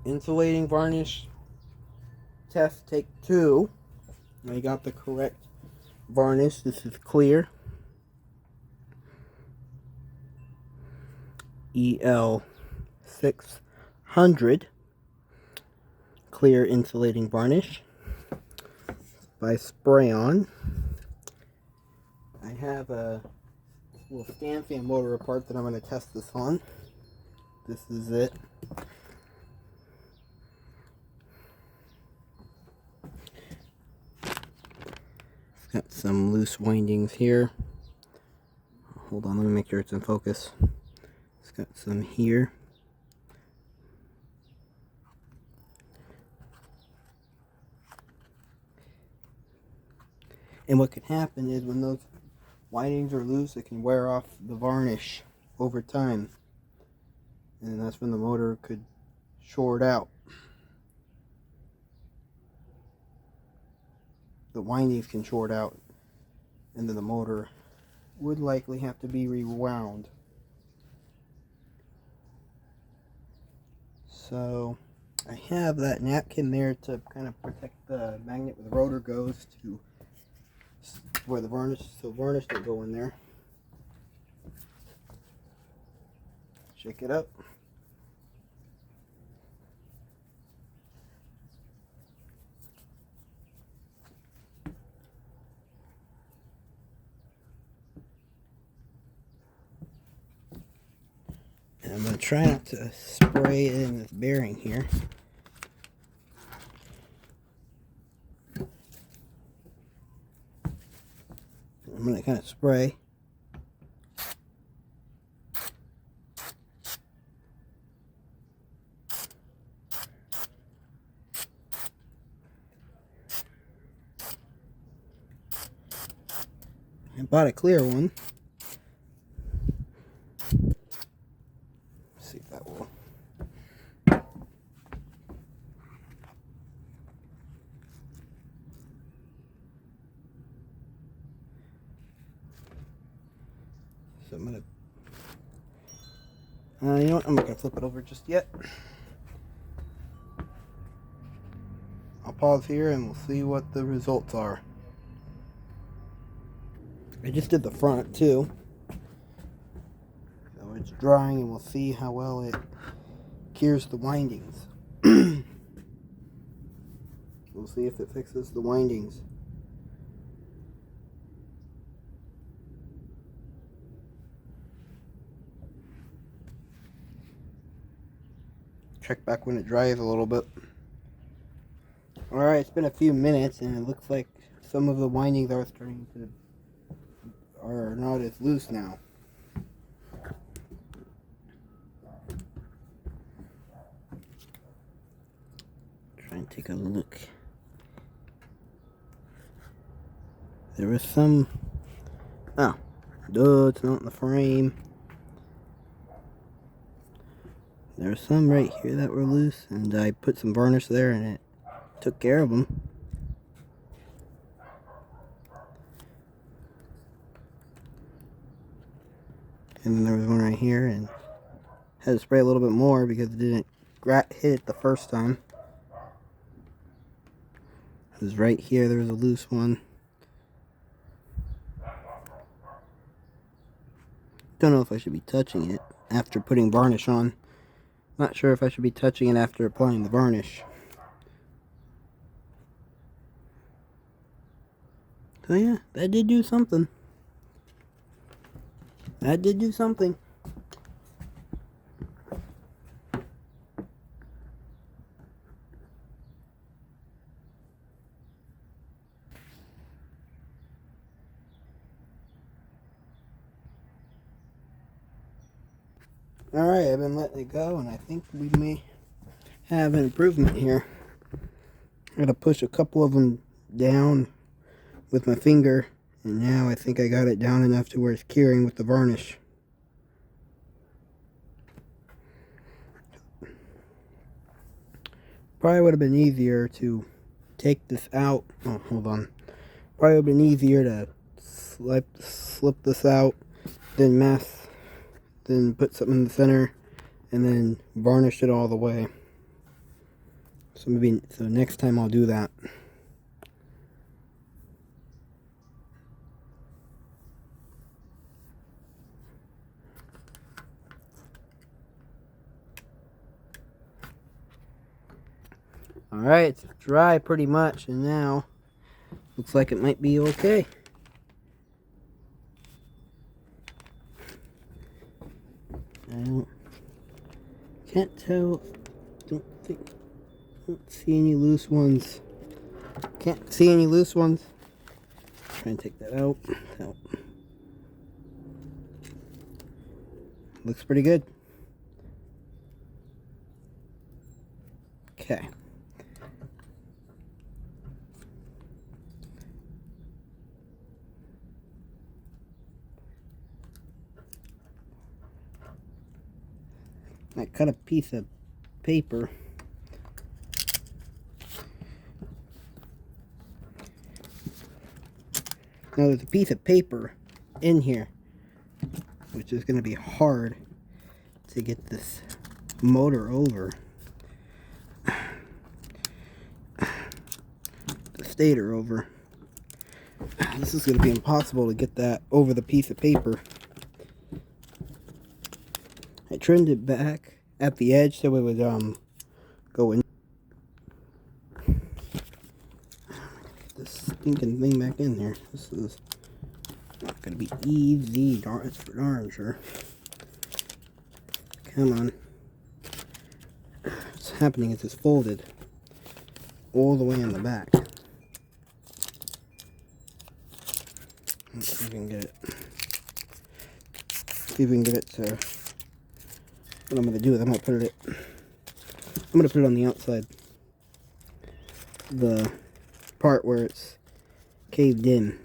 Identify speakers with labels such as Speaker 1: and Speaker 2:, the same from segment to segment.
Speaker 1: Insulating varnish test take 2. I got the correct varnish. This is clear. El600 clear insulating varnish by spray on. I have a little stand fan motor apart that I'm going to test this on. This is it. It's got some loose windings here. Hold on, let me make sure it's in focus. It's got some here. And what can happen is when those windings are loose, it can wear off the varnish over time. And that's when the motor could short out. The windings can short out, and then the motor would likely have to be rewound. So I have that napkin there to kind of protect the magnet where the rotor goes to where the varnish, so varnish will go in there. Shake it up. And I'm going to try not to spray it in this bearing here. I'm going to kind of spray. I bought a clear one. Let's see if that will. So I'm gonna, you know what? I'm not gonna flip it over just yet. I'll pause here and we'll see what the results are. I just did the front too, so it's drying, and we'll see how well it cures the windings. We'll see if it fixes the windings. Check back when it dries a little bit. Alright, it's been a few minutes and it looks like some of the windings are not as loose now. Try and take a look. There was some, it's not in the frame. There were some right here that were loose, and I put some varnish there and it took care of them. And then there was one right here, and had to spray a little bit more because it didn't hit it the first time. It was right here, there was a loose one. Don't know if I should be touching it after putting varnish on. Not sure if I should be touching it after applying the varnish. So yeah, that did do something. That did do something. Alright, I've been letting it go, and I think we may have an improvement here. I'm going to push a couple of them down with my finger, and now I think I got it down enough to where it's curing with the varnish. Probably would have been easier to take this out. Oh, hold on. Probably would have been easier to slip this out, then put something in the center, and then varnish it all the way. So next time I'll do that. Alright, it's dry pretty much, and now looks like it might be okay. Can't tell. Don't see any loose ones. Can't see any loose ones. Try and take that out. No. Looks pretty good. Okay. I cut a piece of paper. Now there's a piece of paper in here, which is going to be hard to get this motor over. The stator over. This is going to be impossible to get that over the piece of paper. I trimmed it back at the edge so it would go in. Get this stinking thing back in there. This is not going to be easy. It's for darn sure. Come on. What's happening is it's folded all the way in the back. Let's see if we can get it. See if we can get it to. What I'm going to do is I'm going to put it on the outside. The part where it's caved in.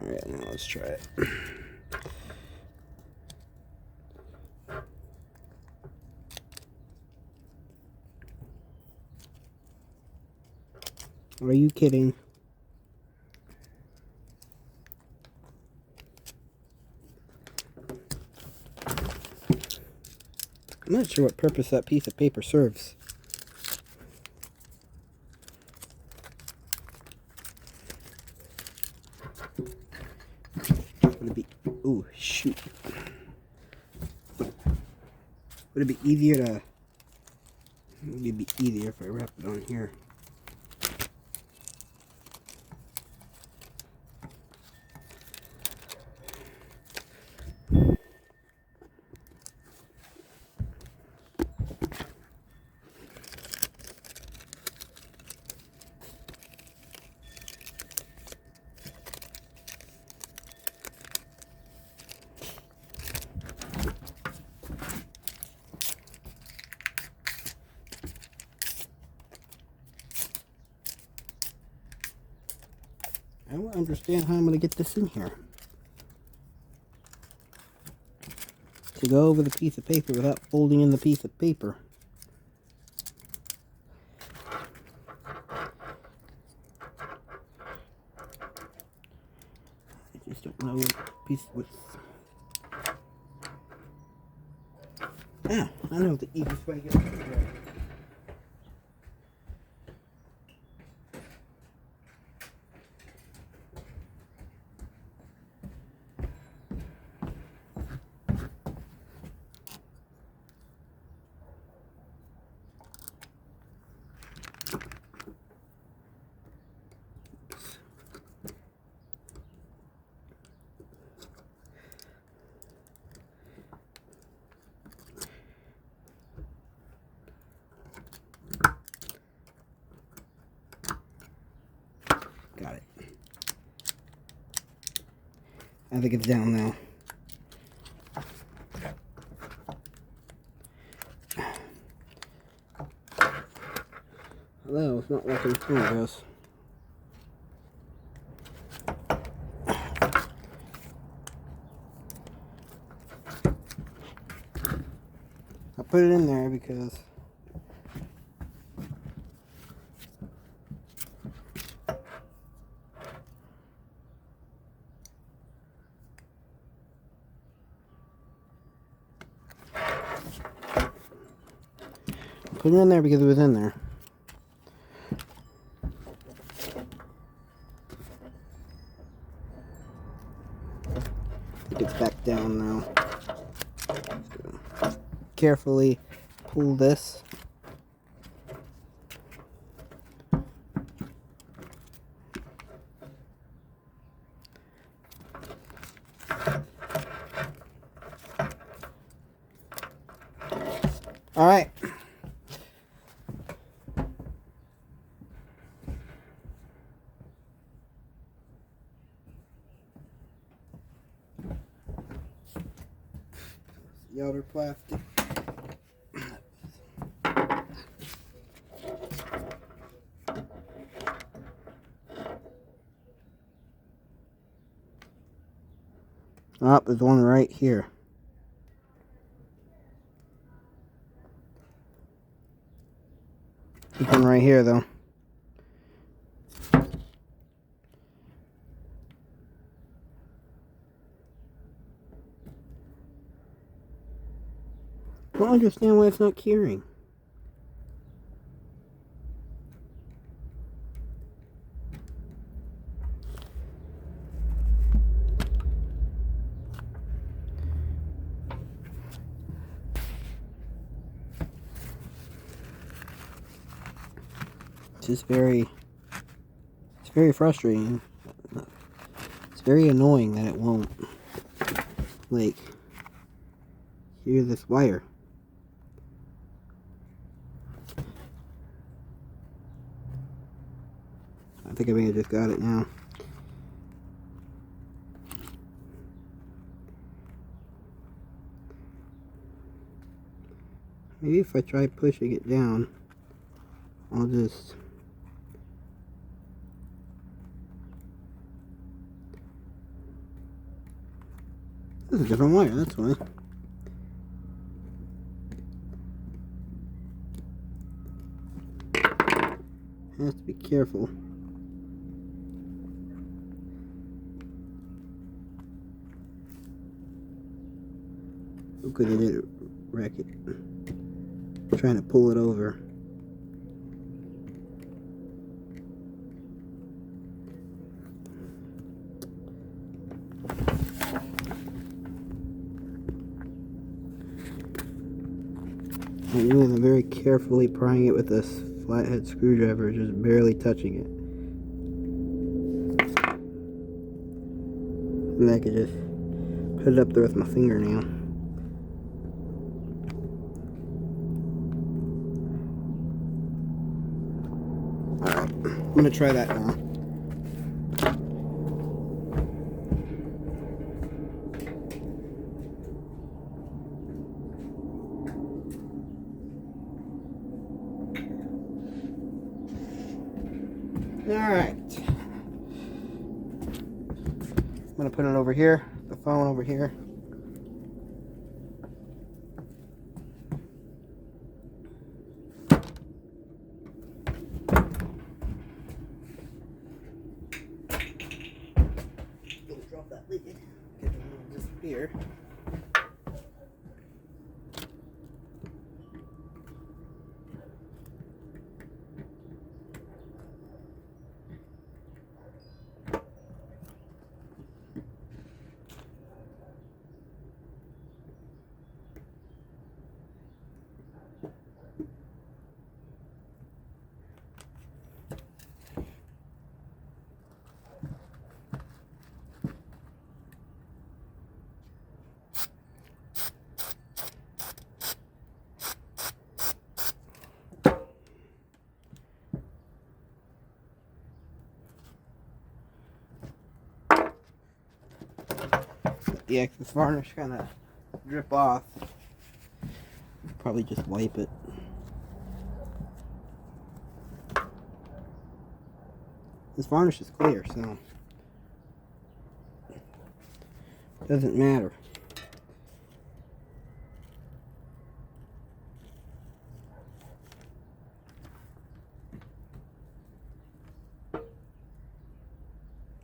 Speaker 1: Alright, now let's try it. Are you kidding? I'm not sure what purpose that piece of paper serves. Would it be... Ooh, shoot. Would it be easier to... Maybe it'd be easier if I wrap it on here. I don't understand how I'm going to get this in here. To go over the piece of paper without folding in the piece of paper. I just don't know what piece with. Yeah, I know the easiest way to get it in there. Got it. I think it's down now. Hello, it's not working through this. I put it in there because put it in there because it was in there. It gets back down now. Carefully pull this. All right. The outer plastic. Oh, there's one right here. There's one right here, though. I don't understand why it's not curing. It's very frustrating. It's very annoying that it won't, like, hear this wire. I think I may have just got it now. Maybe if I try pushing it down, I'll just... This is a different wire, that's why. Has to be careful. Oh, good, I did wreck it. I'm trying to pull it over. I'm really very carefully prying it with this flathead screwdriver, just barely touching it. And I could just put it up there with my fingernail. Alright, I'm gonna try that now. Alright. I'm gonna put it over here, the phone over here. Don't drop that lid. Get it to disappear. The excess varnish kind of drip off. Probably just wipe it. This varnish is clear, so it doesn't matter.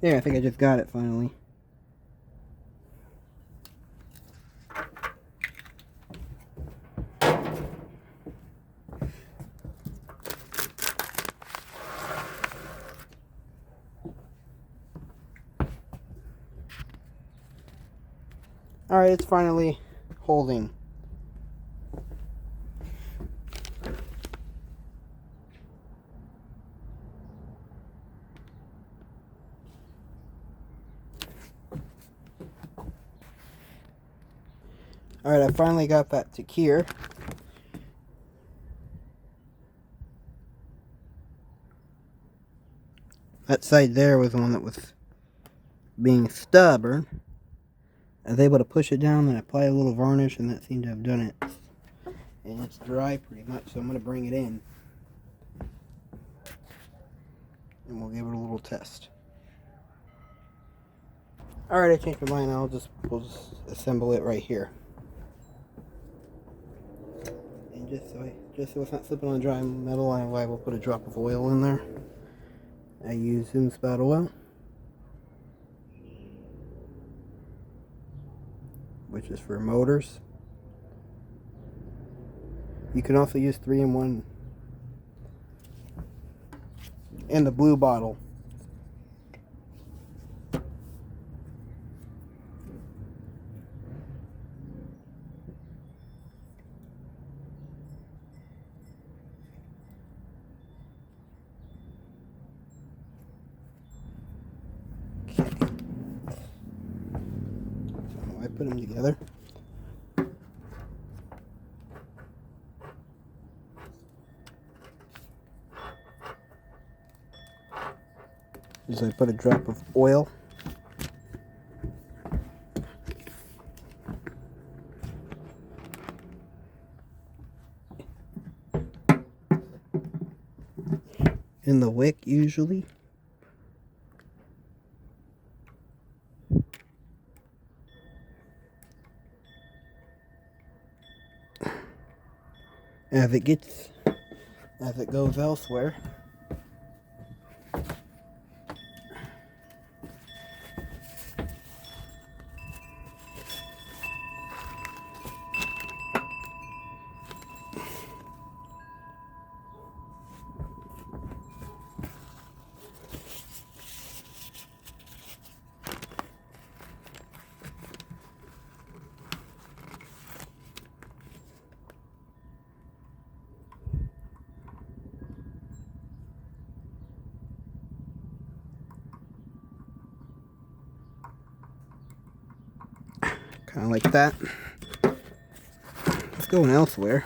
Speaker 1: Yeah, I think I just got it finally. Alright, it's finally holding. Alright, I finally got that to cure. That side there was the one that was being stubborn. I was able to push it down and apply a little varnish, and that seemed to have done it. And it's dry pretty much, so I'm going to bring it in. And we'll give it a little test. Alright, I changed my mind. We'll just assemble it right here. And just so it's not slipping on dry metal, I will put a drop of oil in there. I use Zoom spout oil, which is for motors. You can also use 3-in-1 in the blue bottle. Okay. So I put them together. Is I put a drop of oil. In the wick usually. As it goes elsewhere. Kind of like that. It's going elsewhere.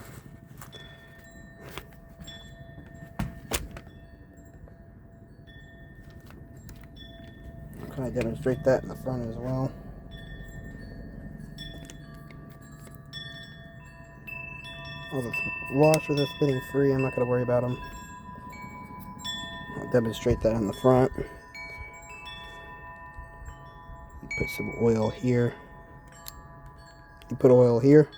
Speaker 1: I'll kind of demonstrate that in the front as well. All the washers are spinning free. I'm not going to worry about them. I'll demonstrate that in the front. You put some oil here. You put oil here.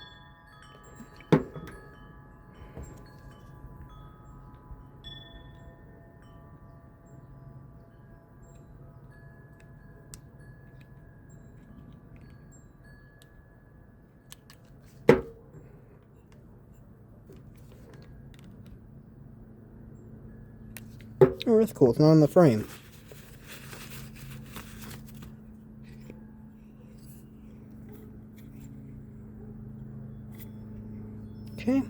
Speaker 1: Oh, that's cool. It's not on the frame. Okay.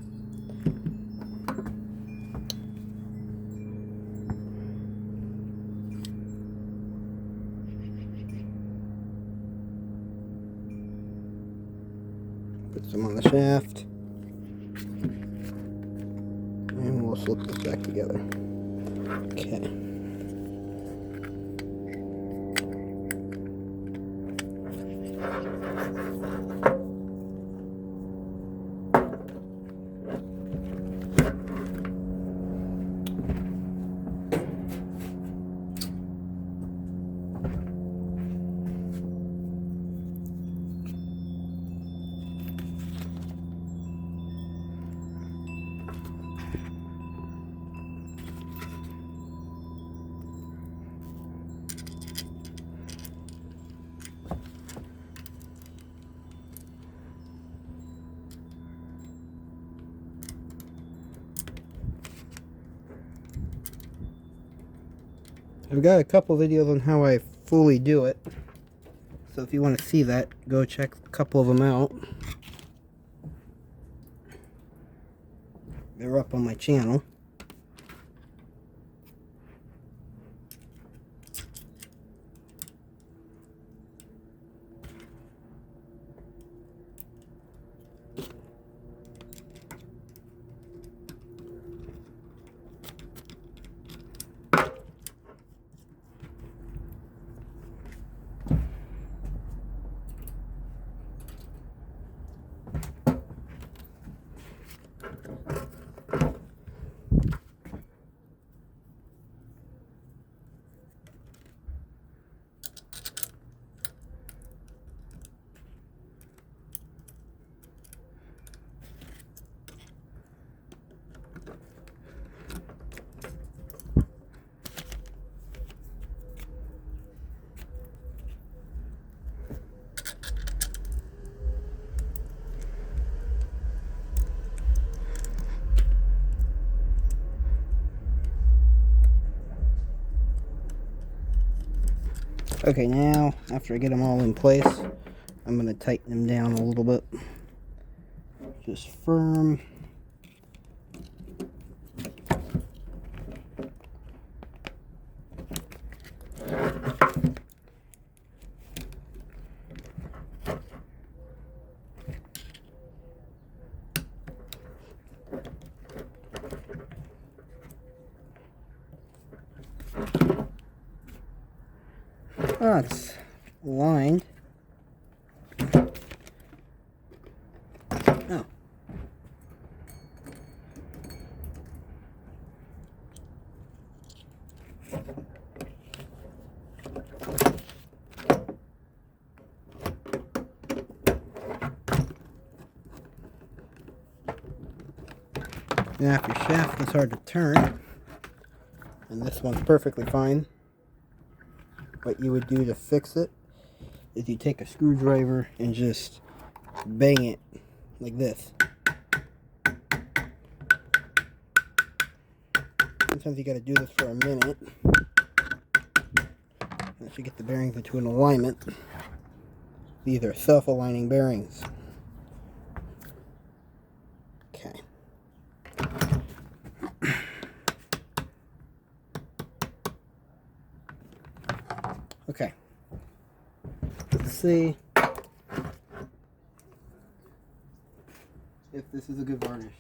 Speaker 1: Put some on the shaft. And we'll slip this back together. Okay. I've got a couple videos on how I fully do it, So if you want to see that, go check a couple of them out. They're up on my channel. Okay, now after I get them all in place, I'm going to tighten them down a little bit. Just firm. Oh, it's lined. Oh. Now if your shaft is hard to turn, and this one's perfectly fine, what you would do to fix it is you take a screwdriver and just bang it like this. Sometimes you got to do this for a minute once you get the bearings into an alignment. These are self-aligning bearings. Okay. Okay. Let's see if this is a good varnish.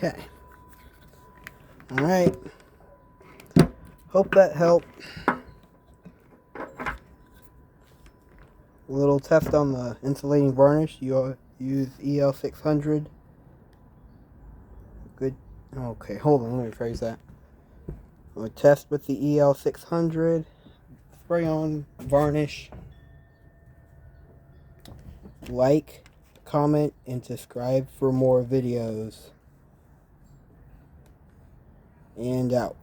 Speaker 1: Okay. Alright. Hope that helped. A little test on the insulating varnish. You use El600. Good. Okay, hold on. Let me rephrase that. We'll test with the El600. Spray on varnish. Like, comment, and subscribe for more videos. And out.